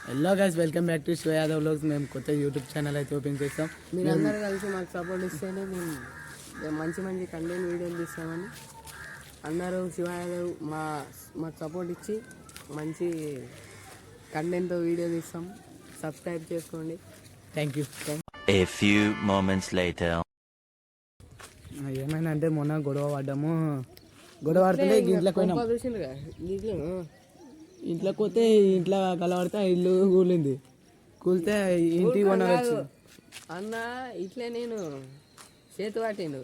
Hello guys, welcome back to Shiva Yadav vlogs. మేము కొత్త YouTube channel అయితే ఓపెన్ చేస్తాం. మీరందరూ కలిసి మాకు సపోర్ట్ ఇస్తేనే మేము మంచి మంచి కంటెంట్ వీడియోలు తీస్తామని అందరూ శివ యాదవ్ మాకు సపోర్ట్ ఇచ్చి మంచి కంటెంట్తో వీడియో తీస్తాం. సబ్స్క్రైబ్ చేసుకోండి. Thank you. A few moments later. ఏమైనా అంటే మొన్న గొడవ పడుతుంటే ఇంట్లోకి పోయినాం. చూసిండ్రుగా ఇంట్లోకి పోతే ఇంట్లో కలబడితే ఆ ఇల్లు కూలింది. కూలితే ఇంటికి కొనవచ్చు అన్న. ఇట్లే నేను చేతి పట్టిండు,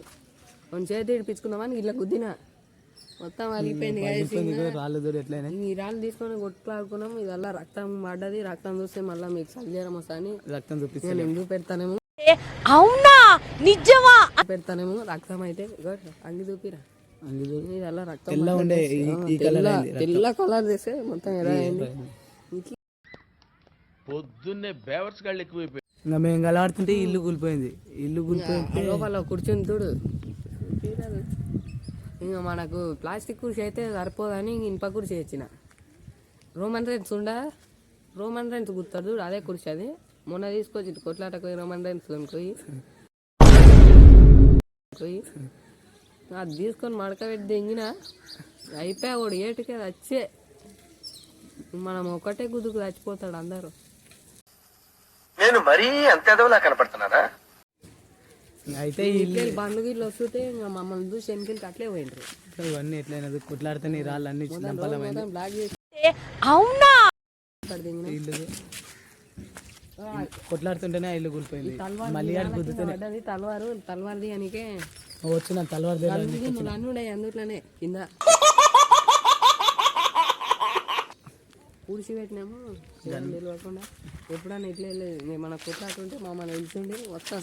కొన్ని చేతి ఇడిపించుకుందామని ఇట్లా గుద్దిన, మొత్తం అలిగిపోయింది. రాళ్ళు దూరం ఎట్లయినా ఈ రాళ్ళు తీసుకొని కొట్లాడుకున్నాం. ఇదల్లా రక్తం పడ్డది. రక్తం చూస్తే మళ్ళీ మీకు సల్జరం వస్తా అని రక్తం చూపిస్తే నేను ఎందుకు పెడతానేమో. అవునా, నిజమా పెడతానేమో. రక్తం అయితే అంగి చూపిరా. ఇదల్లా రక్తం ఉండే తెల్ల కలర్ చేస్తే మొత్తం ఎలా అయింది. పొద్దున్నే బేవర్స్ గాళ్ళు ఎక్కువైపోయి ఇంకా మేము కలబడుతుంటే ఇల్లు కూలిపోయింది. లోపల కూర్చొని చూడు. ఇంకా మనకు ప్లాస్టిక్ కుర్చీ అయితే సరిపోదని ఇనుప కుర్చీ వచ్చిన. రోమన్ రైన్స్ రోమన్ రైన్స్ గుర్తాడు చూడు, అదే కుర్చీ. అది మొన్న తీసుకొచ్చి కొట్లాటకు పోయి రోమన్ రైన్స్ పోయి అది తీసుకొని మడకబెట్టి దింగిన అయిపోయా. కూడా ఏటుకే వచ్చే మనం ఒకటే గుద్దుకు చచ్చిపోతాడు అందరూ. నేను మరీ అంత ఎదవలా కనపడుతున్నారా? అయితే బండ్లు గిట్లు వస్తుంటే ఇంకా మమ్మల్ని చూసి ఎన్నికలకి అట్లే పోయిండ్రు. ఇవన్నీ ఎట్లయినా కొట్లాడితే రాళ్ళు అన్ని బ్లాక్ చేసి అవునా ఇల్లు కొట్లాడుతుంటేనే ఇల్లు కూలిపోయింది. మళ్ళీ తలవారు అనికే వచ్చిన తలవారు అన్నుడే అందుట్లోనే కింద పూడిసి పెట్టినాము. తెలియకుండా ఎప్పుడన్నా ఇట్లా మన కొట్లాడుతుంటే మమ్మల్ని వెళ్తుండే మొత్తం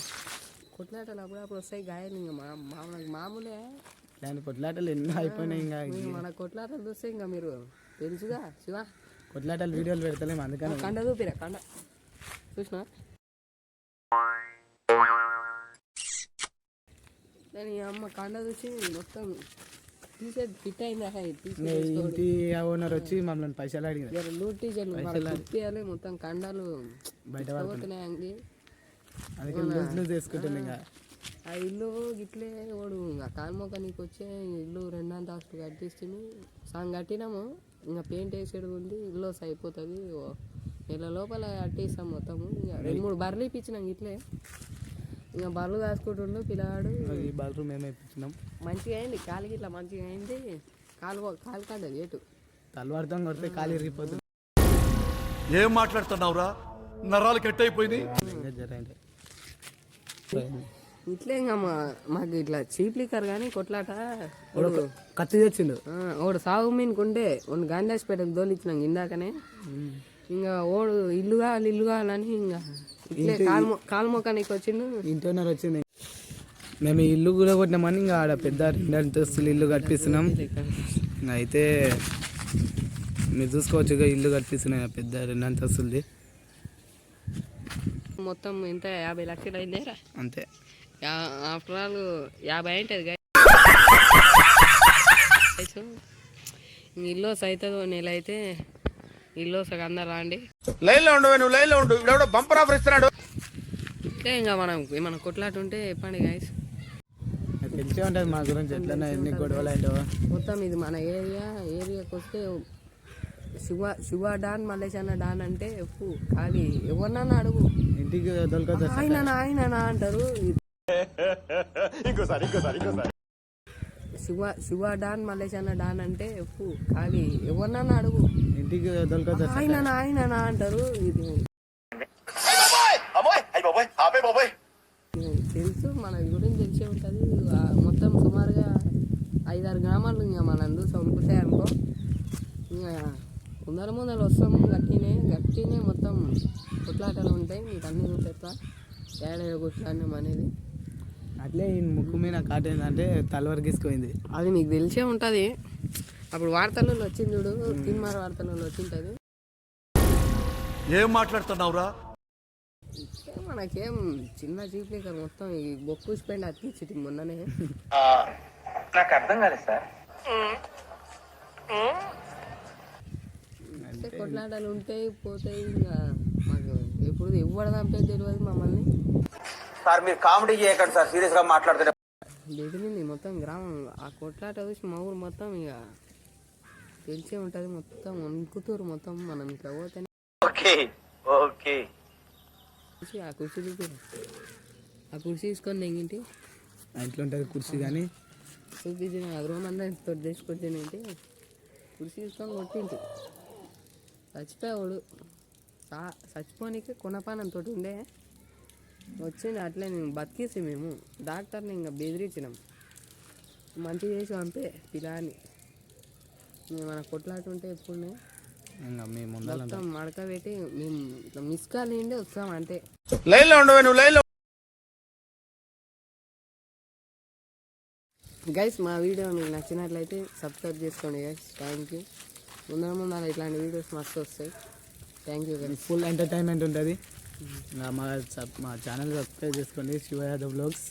కొట్లాటలు అప్పుడప్పుడు వస్తాయి గాయాలు. ఇంకా మామూలే కొట్లాటలు ఎన్నో అయిపోయినాయి. ఇంకా మన కొట్లాటలు చూస్తే ఇంకా మీరు తెలుసుగా శివ. కొట్లాటలు వీడియోలు పెడతలేము, అందుకని కండ చూపిరా. కండ చూసినా దాని అమ్మ కండ చూసి మొత్తం తీసేది ఫిట్ అయింది. ఇంటి ఓనర్ వచ్చి మమ్మల్ని పైసలు అడిగారు. లూట్ టీచర్లు మొత్తం కండాలు బయట పోతున్నాయి. అంగి అందుకే చేసుకుంటాను. ఇంకా ఆ ఇల్లు గిట్లే వాడు ఇంకా కాల్మొక్క నీకు వచ్చే ఇల్లు 2 అంతస్తులు కట్టిస్తుంది. సగం కట్టినాము, ఇంకా పెయింట్ వేసేది ఉంది. ఇల్లు అయిపోతుంది. నెల లోపల కట్టేస్తాం మొత్తము. ఇంకా 2-3 బర్రెలు ఇప్పించినాం ఇట్లే. ఇంకా బర్రెలు కాసుకుంటుండు పిల్లగాడు. ఈ బర్రెలు మేము ఇప్పించినాం. మంచిగా అయింది. కాలికి ఇట్లా మంచిగా అయింది. కాలు కాడదు ఏటు తలవాడుతాం కొడితే కాలు ఇరిగిపోతుంది. ఏం మాట్లాడుతున్నావురా? నరాలు కట్ అయిపోయింది. ఇట్లే ఇంకా మాకు ఇట్లా చీప్ లిక్కర్ కానీ కొట్లాట కత్తి తెచ్చిండు. ఓడు సాగు మీనుకుంటే ఓడు గాంధాస్పేటకు దోలిచ్చినాం ఇందాకనే. ఇంకా ఓడు ఇల్లు కావాలని ఇంకా ఇట్లే కాల్మొక్కనికి వచ్చిండు. ఇంటి ఓనర్ వచ్చింది. మేము ఇల్లు కూడా కొట్టినామని ఇంకా ఆడ పెద్ద 2 అంతస్తులు ఇల్లు కట్టిస్తున్నాం. అయితే మీరు చూసుకోవచ్చు, ఇల్లు కట్టిస్తున్నాయి పెద్ద 2 అంతస్తులది. మొత్తం ఎంత 50 లక్షలు అయిందేరా అంతే. After all 50 అయింటుంది. ఇల్లు అవుతుందో నెల అయితే ఇల్లు అందరు రాండి. లైన్ లో ఉండు, నువ్వు లైన్ లో ఉండు. ఇప్పుడు బంపర్ ఆఫర్ ఇస్తున్నాడు. ఇట్లే ఇంకా మనం కొట్లాట ఉంటే చెప్పండి గైస్. తెలిసే ఉంటుంది మా గురించి ఎట్లన్నా ఎన్ని గొడవలు అయిందో. మొత్తం ఇది మన ఏరియాకి వస్తే శివ డాన్ మల్లేశన్న డాన్ అంటే ఖాళీ ఎవరినన్నా అడుగు ఇంటికి దొరకదు. ఆయన అంటారు. శివ డాన్ మల్లేశన్న డాన్ అంటే ఖాళీ ఎవరినన్నా అడుగు ఇంటికి దొరకదు. ఆయన అంటారు. ఇది తెలుసు, మన గురించి తెలిసే ఉంటుంది. మొత్తం సుమారుగా 5-6 గ్రామాలు ఇంకా మనం చంపుతాయి అనుకో. ఇంకా ముందర వస్తాము. గట్టినే మొత్తం కొట్లాటలు ఉంటాయి. మీకు అన్నీ చూపెడతా ఏడాది కొట్లాడినాం అనేది. అట్లే ఈ ముక్కు మీద కాట ఏంటంటే తలవారు గీసుకుపోయింది. అది మీకు తెలిసే ఉంటుంది. అప్పుడు వార్తలలో వచ్చింది చూడు, తిన్మార్ వార్తలలో వచ్చింటుంది. ఏం మాట్లాడుతున్నావురా? మనకేం చిన్న చీప్లేక మొత్తం ఈ బొక్కు స్పెండ్ అతికిచ్చి మొన్ననే. నాకు అర్థం కాలేదు సార్. కాకపోతే కొట్లాటలు ఉంటాయి పోతాయి ఇంకా మాకు ఎప్పుడు ఎవరు చంపేది తెలియదు మమ్మల్ని. సార్ మీరు కామెడీ చేయకండి సార్, సీరియస్ గా మాట్లాడుతున్నారు. బెదిరింది మొత్తం గ్రామం. ఆ కొట్లాట చూసి మా ఊరు మొత్తం ఇక తెలిసే ఉంటుంది, మొత్తం వణుకుతూరు మొత్తం. మనం ఇట్లా పోతేనే ఓకే ఓకే. ఆ కుర్చీ చూపిరు, ఆ కుర్చీ తీసుకొని తెంగింటి ఆ ఇంట్లో ఉంటుంది కుర్చీ కానీ చూపించిన ఆ రూమ్ అంతా తోటి తీసుకొచ్చానంటే కుర్చీ తీసుకొని కొట్టింటి. చచ్చిపోయాడు. చచ్చిపోనికి కొనపానంతో ఉండే వచ్చింది అట్లే. నేను బతికేసి మేము డాక్టర్ని ఇంకా బెదిరించినాం, మంచి చేసి పంపే పిల్లాన్ని. మేము మన కొట్లాట ఉంటే ఎప్పుడు ఇంకా మేము మొత్తం మడక పెట్టి మేము మిస్ కాల్ నిండి వస్తాం అంటే. లైన్ లో ఉండవు నువ్వు, లైన్ లో. గైస్ మా వీడియో మీకు నచ్చినట్లయితే సబ్స్క్రైబ్ చేసుకోండి గైస్. Thank you. ముందర ఇట్లాంటి వీడియోస్ మస్తు వస్తాయి. Thank you guys. Full entertainment ఉంటుంది. మా ఛానల్ సబ్స్క్రైబ్ చేసుకోండి, శివ యాదవ్ వ్లాగ్స్.